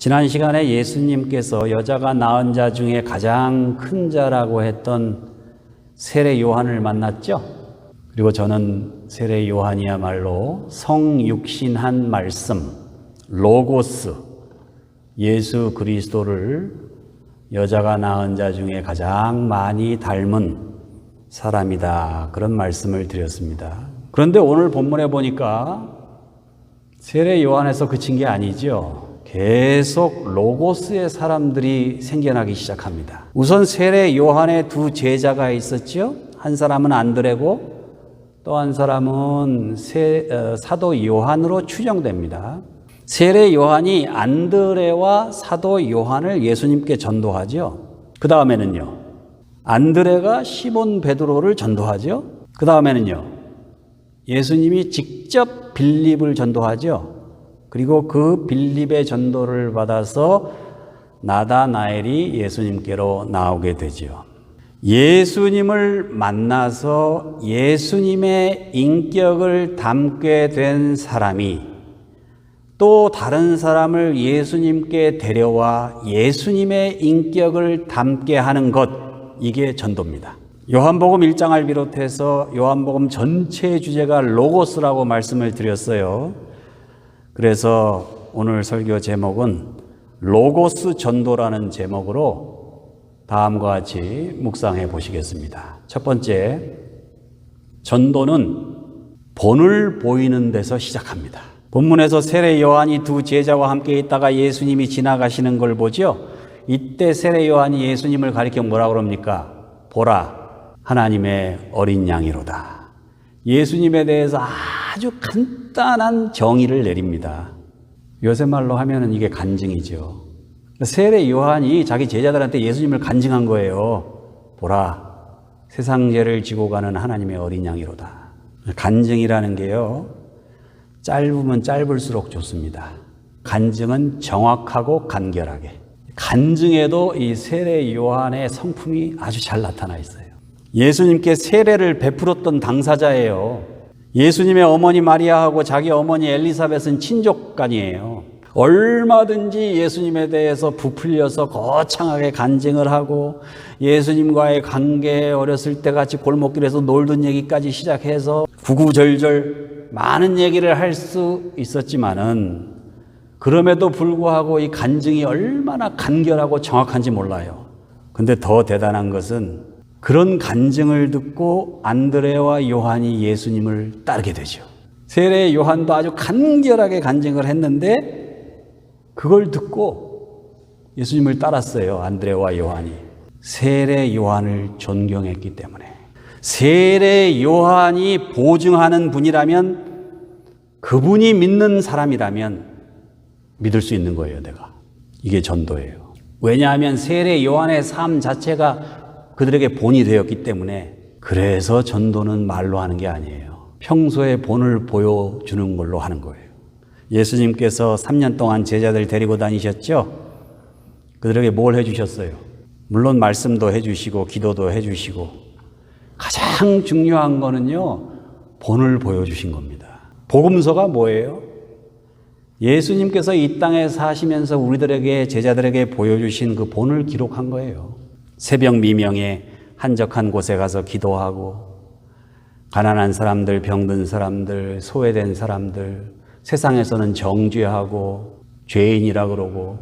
지난 시간에 예수님께서 여자가 낳은 자 중에 가장 큰 자라고 했던 세례 요한을 만났죠. 그리고 저는 세례 요한이야말로 성육신한 말씀, 로고스, 예수 그리스도를 여자가 낳은 자 중에 가장 많이 닮은 사람이다, 그런 말씀을 드렸습니다. 그런데 오늘 본문에 보니까 세례 요한에서 그친 게 아니죠. 계속 로고스의 사람들이 생겨나기 시작합니다. 우선 세례 요한의 두 제자가 있었죠. 한 사람은 안드레고 또 한 사람은 사도 요한으로 추정됩니다. 세례 요한이 안드레와 사도 요한을 예수님께 전도하죠. 그 다음에는요, 안드레가 시몬 베드로를 전도하죠. 그 다음에는요, 예수님이 직접 빌립을 전도하죠. 그리고 그 빌립의 전도를 받아서 나다나엘이 예수님께로 나오게 되죠. 예수님을 만나서 예수님의 인격을 담게 된 사람이 또 다른 사람을 예수님께 데려와 예수님의 인격을 담게 하는 것, 이게 전도입니다. 요한복음 1장을 비롯해서 요한복음 전체의 주제가 로고스라고 말씀을 드렸어요. 그래서 오늘 설교 제목은 로고스 전도라는 제목으로 다음과 같이 묵상해 보시겠습니다. 첫 번째, 전도는 본을 보이는 데서 시작합니다. 본문에서 세례 요한이 두 제자와 함께 있다가 예수님이 지나가시는 걸 보죠. 이때 세례 요한이 예수님을 가리켜 뭐라 그럽니까? 보라, 하나님의 어린 양이로다. 예수님에 대해서 아주 간단한 정의를 내립니다. 요새 말로 하면은 이게 간증이죠. 세례 요한이 자기 제자들한테 예수님을 간증한 거예요. 보라, 세상 죄를 지고 가는 하나님의 어린 양이로다. 간증이라는 게요, 짧으면 짧을수록 좋습니다. 간증은 정확하고 간결하게. 간증에도 이 세례 요한의 성품이 아주 잘 나타나 있어요. 예수님께 세례를 베풀었던 당사자예요. 예수님의 어머니 마리아하고 자기 어머니 엘리사벳은 친족간이에요. 얼마든지 예수님에 대해서 부풀려서 거창하게 간증을 하고 예수님과의 관계, 어렸을 때 같이 골목길에서 놀던 얘기까지 시작해서 구구절절 많은 얘기를 할 수 있었지만은 그럼에도 불구하고 이 간증이 얼마나 간결하고 정확한지 몰라요. 근데 더 대단한 것은 그런 간증을 듣고 안드레와 요한이 예수님을 따르게 되죠. 세례 요한도 아주 간결하게 간증을 했는데 그걸 듣고 예수님을 따랐어요. 안드레와 요한이. 세례 요한을 존경했기 때문에. 세례 요한이 보증하는 분이라면, 그분이 믿는 사람이라면 믿을 수 있는 거예요, 내가. 이게 전도예요. 왜냐하면 세례 요한의 삶 자체가 그들에게 본이 되었기 때문에. 그래서 전도는 말로 하는 게 아니에요. 평소에 본을 보여주는 걸로 하는 거예요. 예수님께서 3년 동안 제자들 데리고 다니셨죠? 그들에게 뭘 해주셨어요? 물론 말씀도 해주시고 기도도 해주시고 가장 중요한 거는요, 본을 보여주신 겁니다. 복음서가 뭐예요? 예수님께서 이 땅에 사시면서 우리들에게, 제자들에게 보여주신 그 본을 기록한 거예요. 새벽 미명에 한적한 곳에 가서 기도하고 가난한 사람들, 병든 사람들, 소외된 사람들, 세상에서는 정죄하고 죄인이라 그러고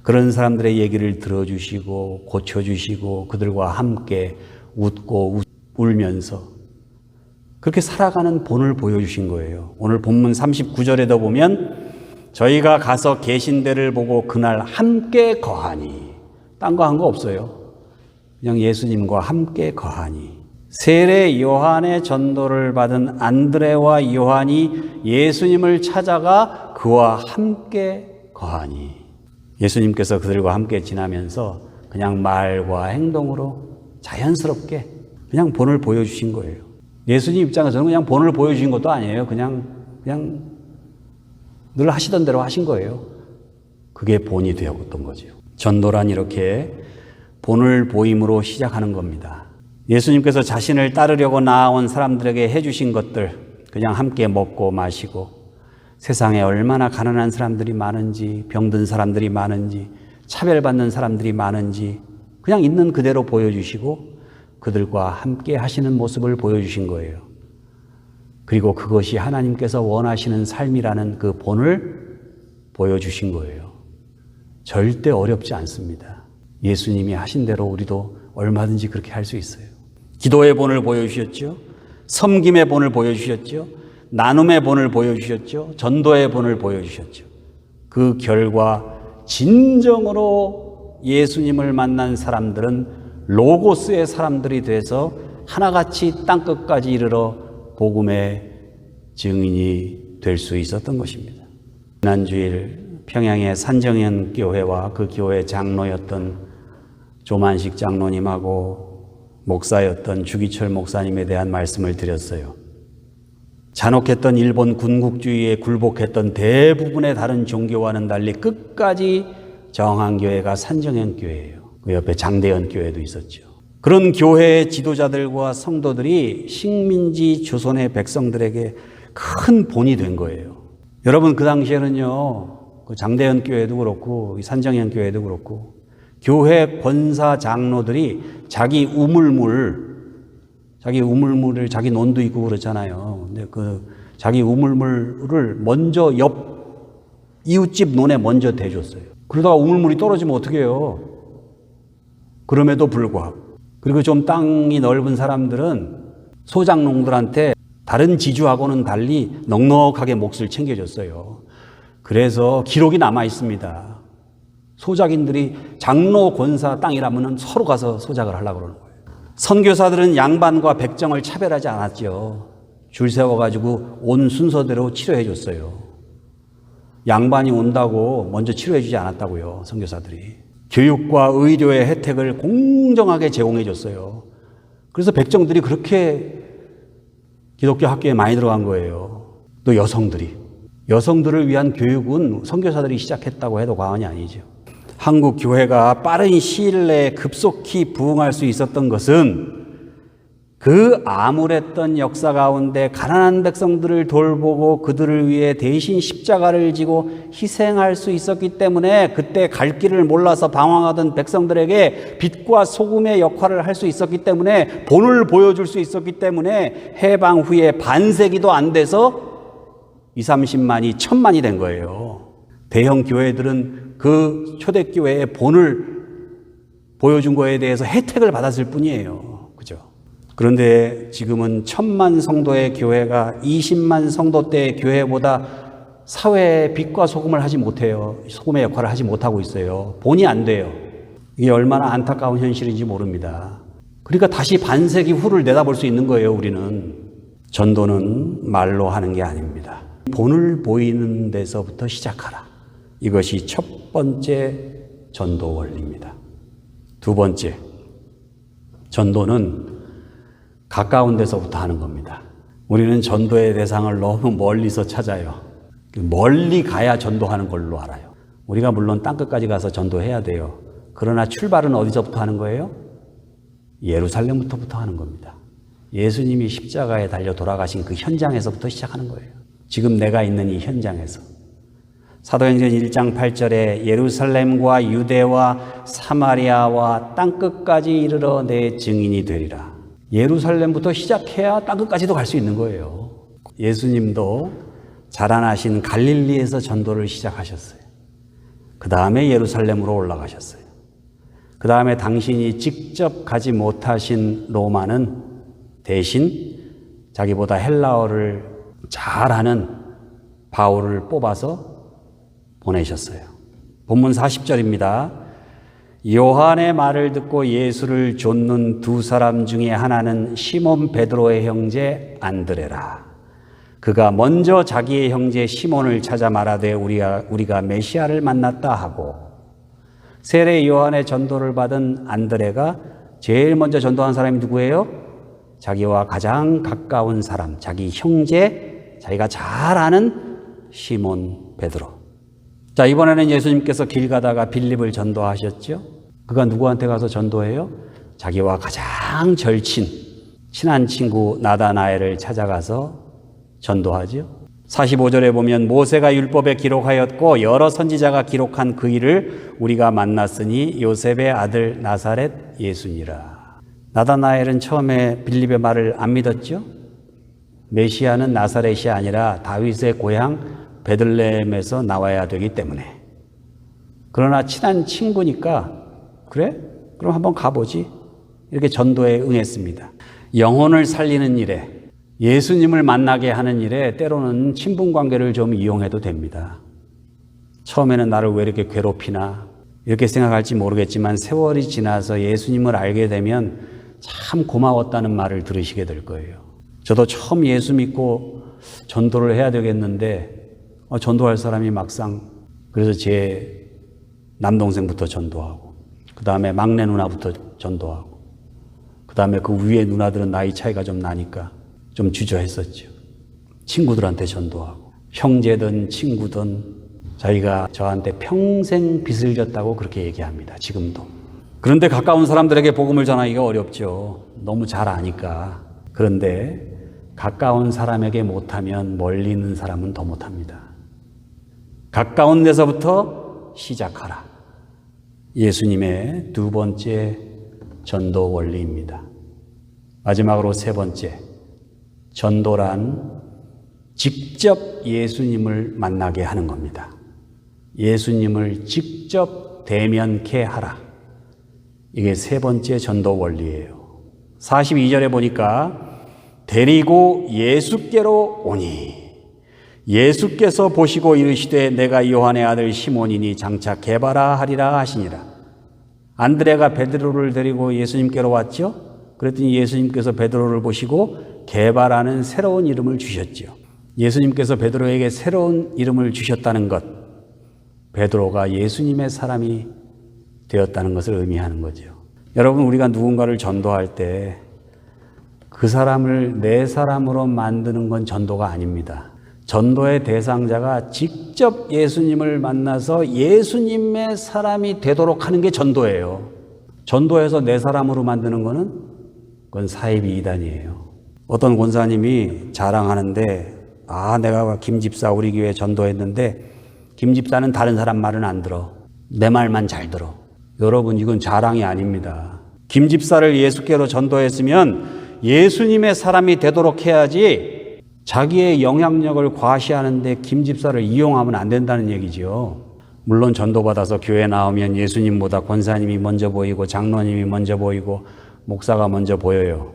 그런 사람들의 얘기를 들어주시고 고쳐주시고 그들과 함께 웃고 울면서 그렇게 살아가는 본을 보여주신 거예요. 오늘 본문 39절에도 보면 저희가 가서 계신 데를 보고 그날 함께 거하니, 딴 거 한 거 없어요. 그냥 예수님과 함께 거하니. 세례 요한의 전도를 받은 안드레와 요한이 예수님을 찾아가 그와 함께 거하니. 예수님께서 그들과 함께 지나면서 그냥 말과 행동으로 자연스럽게 그냥 본을 보여주신 거예요. 예수님 입장에서는 그냥 본을 보여주신 것도 아니에요. 그냥 늘 하시던 대로 하신 거예요. 그게 본이 되었던 거죠. 전도란 이렇게 본을 보임으로 시작하는 겁니다. 예수님께서 자신을 따르려고 나아온 사람들에게 해주신 것들, 그냥 함께 먹고 마시고 세상에 얼마나 가난한 사람들이 많은지, 병든 사람들이 많은지, 차별받는 사람들이 많은지 그냥 있는 그대로 보여주시고 그들과 함께 하시는 모습을 보여주신 거예요. 그리고 그것이 하나님께서 원하시는 삶이라는 그 본을 보여주신 거예요. 절대 어렵지 않습니다. 예수님이 하신 대로 우리도 얼마든지 그렇게 할 수 있어요. 기도의 본을 보여주셨죠. 섬김의 본을 보여주셨죠. 나눔의 본을 보여주셨죠. 전도의 본을 보여주셨죠. 그 결과 진정으로 예수님을 만난 사람들은 로고스의 사람들이 돼서 하나같이 땅끝까지 이르러 복음의 증인이 될 수 있었던 것입니다. 지난주일 평양의 산정현 교회와 그 교회 장로였던 조만식 장로님하고 목사였던 주기철 목사님에 대한 말씀을 드렸어요. 잔혹했던 일본 군국주의에 굴복했던 대부분의 다른 종교와는 달리 끝까지 정한 교회가 산정현 교회예요. 그 옆에 장대현 교회도 있었죠. 그런 교회의 지도자들과 성도들이 식민지 조선의 백성들에게 큰 본이 된 거예요. 여러분, 그 당시에는요, 그 장대현 교회도 그렇고 산정현 교회도 그렇고 교회 권사 장로들이 자기 우물물을 자기 논도 있고 그렇잖아요. 근데 그 자기 우물물을 먼저 옆 이웃집 논에 먼저 대줬어요. 그러다가 우물물이 떨어지면 어떻게 해요? 그럼에도 불구하고. 그리고 좀 땅이 넓은 사람들은 소장농들한테 다른 지주하고는 달리 넉넉하게 몫을 챙겨줬어요. 그래서 기록이 남아 있습니다. 소작인들이 장로 권사 땅이라면 서로 가서 소작을 하려고 그러는 거예요. 선교사들은 양반과 백정을 차별하지 않았죠. 줄 세워가지고 온 순서대로 치료해 줬어요. 양반이 온다고 먼저 치료해 주지 않았다고요. 선교사들이. 교육과 의료의 혜택을 공정하게 제공해 줬어요. 그래서 백정들이 그렇게 기독교 학교에 많이 들어간 거예요. 또 여성들을 위한 교육은 선교사들이 시작했다고 해도 과언이 아니죠. 한국 교회가 빠른 시일 내에 급속히 부흥할 수 있었던 것은 그 암울했던 역사 가운데 가난한 백성들을 돌보고 그들을 위해 대신 십자가를 지고 희생할 수 있었기 때문에, 그때 갈 길을 몰라서 방황하던 백성들에게 빛과 소금의 역할을 할 수 있었기 때문에, 본을 보여줄 수 있었기 때문에 해방 후에 반세기도 안 돼서 20-30만이 1000만이 된 거예요. 대형 교회들은 그 초대교회의 본을 보여준 거에 대해서 혜택을 받았을 뿐이에요. 그죠? 그런데 지금은 1000만 성도의 교회가 20만 성도 때의 교회보다 사회의 빛과 소금을 하지 못해요. 소금의 역할을 하지 못하고 있어요. 본이 안 돼요. 이게 얼마나 안타까운 현실인지 모릅니다. 그러니까 다시 반세기 후를 내다볼 수 있는 거예요. 우리는. 전도는 말로 하는 게 아닙니다. 본을 보이는 데서부터 시작하라. 이것이 첫 번째 전도 원리입니다. 두 번째, 전도는 가까운 데서부터 하는 겁니다. 우리는 전도의 대상을 너무 멀리서 찾아요. 멀리 가야 전도하는 걸로 알아요. 우리가 물론 땅끝까지 가서 전도해야 돼요. 그러나 출발은 어디서부터 하는 거예요? 예루살렘부터 하는 겁니다. 예수님이 십자가에 달려 돌아가신 그 현장에서부터 시작하는 거예요. 지금 내가 있는 이 현장에서. 사도행전 1장 8절에 예루살렘과 유대와 사마리아와 땅끝까지 이르러 내 증인이 되리라. 예루살렘부터 시작해야 땅끝까지도 갈 수 있는 거예요. 예수님도 자라나신 갈릴리에서 전도를 시작하셨어요. 그 다음에 예루살렘으로 올라가셨어요. 그 다음에 당신이 직접 가지 못하신 로마는 대신 자기보다 헬라어를 잘하는 바울을 뽑아서 보내셨어요. 본문 40절입니다. 요한의 말을 듣고 예수를 좇는 두 사람 중에 하나는 시몬 베드로의 형제 안드레라. 그가 먼저 자기의 형제 시몬을 찾아 말하되 우리가 메시아를 만났다 하고, 세례 요한의 전도를 받은 안드레가 제일 먼저 전도한 사람이 누구예요? 자기와 가장 가까운 사람, 자기 형제, 자기가 잘 아는 시몬 베드로. 자, 이번에는 예수님께서 길 가다가 빌립을 전도하셨죠. 그가 누구한테 가서 전도해요? 자기와 가장 절친, 친한 친구 나다나엘을 찾아가서 전도하죠. 45절에 보면 모세가 율법에 기록하였고 여러 선지자가 기록한 그 일을 우리가 만났으니 요셉의 아들 나사렛 예수니라. 나다나엘은 처음에 빌립의 말을 안 믿었죠. 메시아는 나사렛이 아니라 다윗의 고향 베들레헴에서 나와야 되기 때문에. 그러나 친한 친구니까 그래? 그럼 한번 가보지. 이렇게 전도에 응했습니다. 영혼을 살리는 일에, 예수님을 만나게 하는 일에 때로는 친분관계를 좀 이용해도 됩니다. 처음에는 나를 왜 이렇게 괴롭히나 이렇게 생각할지 모르겠지만 세월이 지나서 예수님을 알게 되면 참 고마웠다는 말을 들으시게 될 거예요. 저도 처음 예수 믿고 전도를 해야 되겠는데 전도할 사람이 막상, 그래서 제 남동생부터 전도하고 그 다음에 막내 누나부터 전도하고 그 다음에 그 위에 누나들은 나이 차이가 좀 나니까 좀 주저했었죠. 친구들한테 전도하고 형제든 친구든 자기가 저한테 평생 빚을 졌다고 그렇게 얘기합니다. 지금도. 그런데 가까운 사람들에게 복음을 전하기가 어렵죠. 너무 잘 아니까. 그런데 가까운 사람에게 못하면 멀리 있는 사람은 더 못합니다. 가까운 데서부터 시작하라. 예수님의 두 번째 전도 원리입니다. 마지막으로 세 번째, 전도란 직접 예수님을 만나게 하는 겁니다. 예수님을 직접 대면케 하라. 이게 세 번째 전도 원리예요. 42절에 보니까 데리고 예수께로 오니 예수께서 보시고 이르시되 내가 요한의 아들 시몬이니 장차 게바라 하리라 하시니라. 안드레가 베드로를 데리고 예수님께로 왔죠. 그랬더니 예수님께서 베드로를 보시고 게바라는 새로운 이름을 주셨죠. 예수님께서 베드로에게 새로운 이름을 주셨다는 것, 베드로가 예수님의 사람이 되었다는 것을 의미하는 거죠. 여러분, 우리가 누군가를 전도할 때 그 사람을 내 사람으로 만드는 건 전도가 아닙니다. 전도의 대상자가 직접 예수님을 만나서 예수님의 사람이 되도록 하는 게 전도예요. 전도해서 내 사람으로 만드는 거는 그건 사이비 이단이에요. 어떤 권사님이 자랑하는데 내가 김 집사 우리 교회 전도했는데 김 집사는 다른 사람 말은 안 들어. 내 말만 잘 들어. 여러분, 이건 자랑이 아닙니다. 김 집사를 예수께로 전도했으면 예수님의 사람이 되도록 해야지 자기의 영향력을 과시하는데 김 집사를 이용하면 안 된다는 얘기죠. 물론 전도받아서 교회 나오면 예수님보다 권사님이 먼저 보이고 장로님이 먼저 보이고 목사가 먼저 보여요.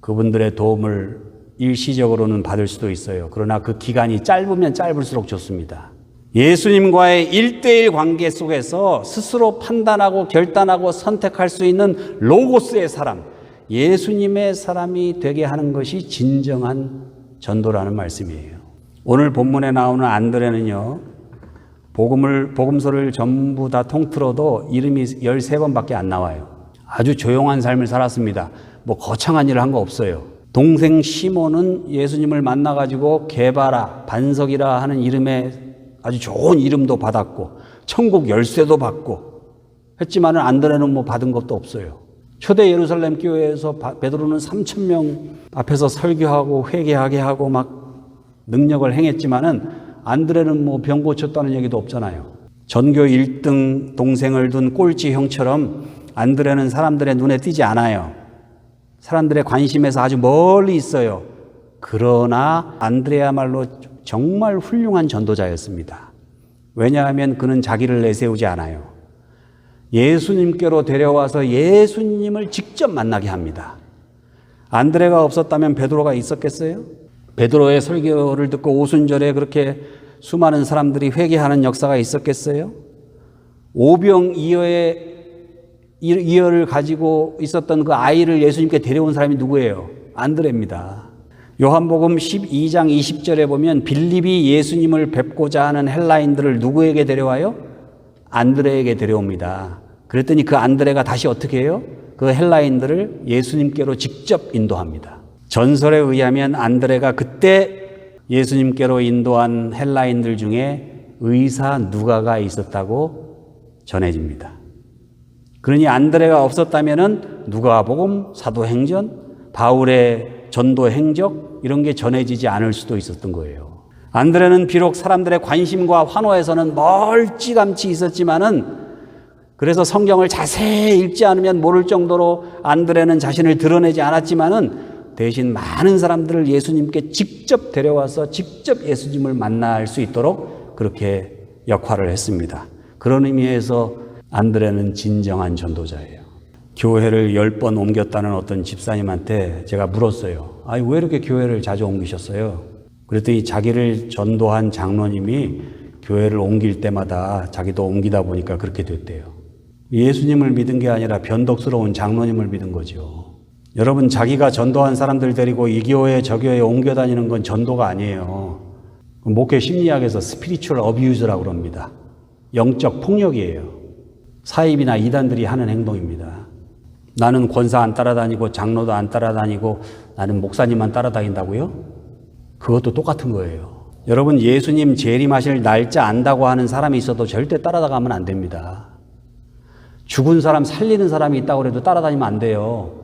그분들의 도움을 일시적으로는 받을 수도 있어요. 그러나 그 기간이 짧으면 짧을수록 좋습니다. 예수님과의 1:1 관계 속에서 스스로 판단하고 결단하고 선택할 수 있는 로고스의 사람, 예수님의 사람이 되게 하는 것이 진정한 전도라는 말씀이에요. 오늘 본문에 나오는 안드레는요, 복음서를 전부 다 통틀어도 이름이 13번밖에 안 나와요. 아주 조용한 삶을 살았습니다. 뭐 거창한 일을 한 거 없어요. 동생 시몬은 예수님을 만나가지고 게바라, 반석이라 하는 이름의 아주 좋은 이름도 받았고 천국 열쇠도 받고 했지만 안드레는 뭐 받은 것도 없어요. 초대 예루살렘 교회에서 베드로는 3,000명 앞에서 설교하고 회개하게 하고 막 능력을 행했지만은 안드레는 뭐 병 고쳤다는 얘기도 없잖아요. 전교 1등 동생을 둔 꼴찌 형처럼 안드레는 사람들의 눈에 띄지 않아요. 사람들의 관심에서 아주 멀리 있어요. 그러나 안드레야말로 정말 훌륭한 전도자였습니다. 왜냐하면 그는 자기를 내세우지 않아요. 예수님께로 데려와서 예수님을 직접 만나게 합니다. 안드레가 없었다면 베드로가 있었겠어요? 베드로의 설교를 듣고 오순절에 그렇게 수많은 사람들이 회개하는 역사가 있었겠어요? 오병이어를 가지고 있었던 그 아이를 예수님께 데려온 사람이 누구예요? 안드레입니다. 요한복음 12장 20절에 보면 빌립이 예수님을 뵙고자 하는 헬라인들을 누구에게 데려와요? 안드레에게 데려옵니다. 그랬더니 그 안드레가 다시 어떻게 해요? 그 헬라인들을 예수님께로 직접 인도합니다. 전설에 의하면 안드레가 그때 예수님께로 인도한 헬라인들 중에 의사 누가가 있었다고 전해집니다. 그러니 안드레가 없었다면 누가복음, 사도행전, 바울의 전도 행적 이런 게 전해지지 않을 수도 있었던 거예요. 안드레는 비록 사람들의 관심과 환호에서는 멀찌감치 있었지만은 그래서 성경을 자세히 읽지 않으면 모를 정도로 안드레는 자신을 드러내지 않았지만은 대신 많은 사람들을 예수님께 직접 데려와서 직접 예수님을 만날 수 있도록 그렇게 역할을 했습니다. 그런 의미에서 안드레는 진정한 전도자예요. 교회를 10번 옮겼다는 어떤 집사님한테 제가 물었어요. 아니, 왜 이렇게 교회를 자주 옮기셨어요? 그랬더니 자기를 전도한 장로님이 교회를 옮길 때마다 자기도 옮기다 보니까 그렇게 됐대요. 예수님을 믿은 게 아니라 변덕스러운 장로님을 믿은 거죠. 여러분, 자기가 전도한 사람들 데리고 이 교회 저 교회에 옮겨 다니는 건 전도가 아니에요. 목회 심리학에서 스피리추얼 어뷰즈라고 그럽니다. 영적 폭력이에요. 사입이나 이단들이 하는 행동입니다. 나는 권사 안 따라다니고 장로도 안 따라다니고 나는 목사님만 따라다닌다고요? 그것도 똑같은 거예요. 여러분, 예수님 재림하실 날짜 안다고 하는 사람이 있어도 절대 따라가면 안 됩니다. 죽은 사람 살리는 사람이 있다고 해도 따라다니면 안 돼요.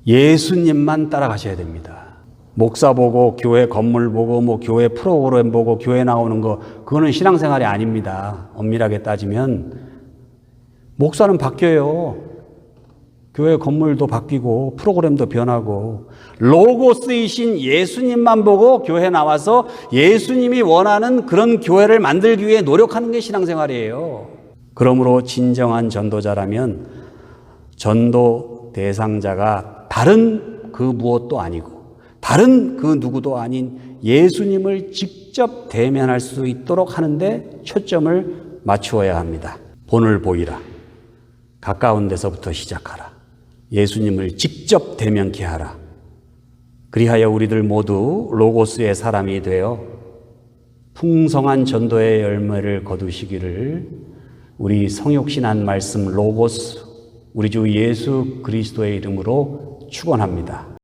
예수님만 따라가셔야 됩니다. 목사 보고 교회 건물 보고 뭐 교회 프로그램 보고 교회 나오는 거 그거는 신앙생활이 아닙니다. 엄밀하게 따지면 목사는 바뀌어요. 교회 건물도 바뀌고 프로그램도 변하고 로고스이신 예수님만 보고 교회 나와서 예수님이 원하는 그런 교회를 만들기 위해 노력하는 게 신앙생활이에요. 그러므로 진정한 전도자라면 전도 대상자가 다른 그 무엇도 아니고 다른 그 누구도 아닌 예수님을 직접 대면할 수 있도록 하는데 초점을 맞추어야 합니다. 본을 보이라. 가까운 데서부터 시작하라. 예수님을 직접 대면케 하라. 그리하여 우리들 모두 로고스의 사람이 되어 풍성한 전도의 열매를 거두시기를 우리 성육신한 말씀 로고스 우리 주 예수 그리스도의 이름으로 축원합니다.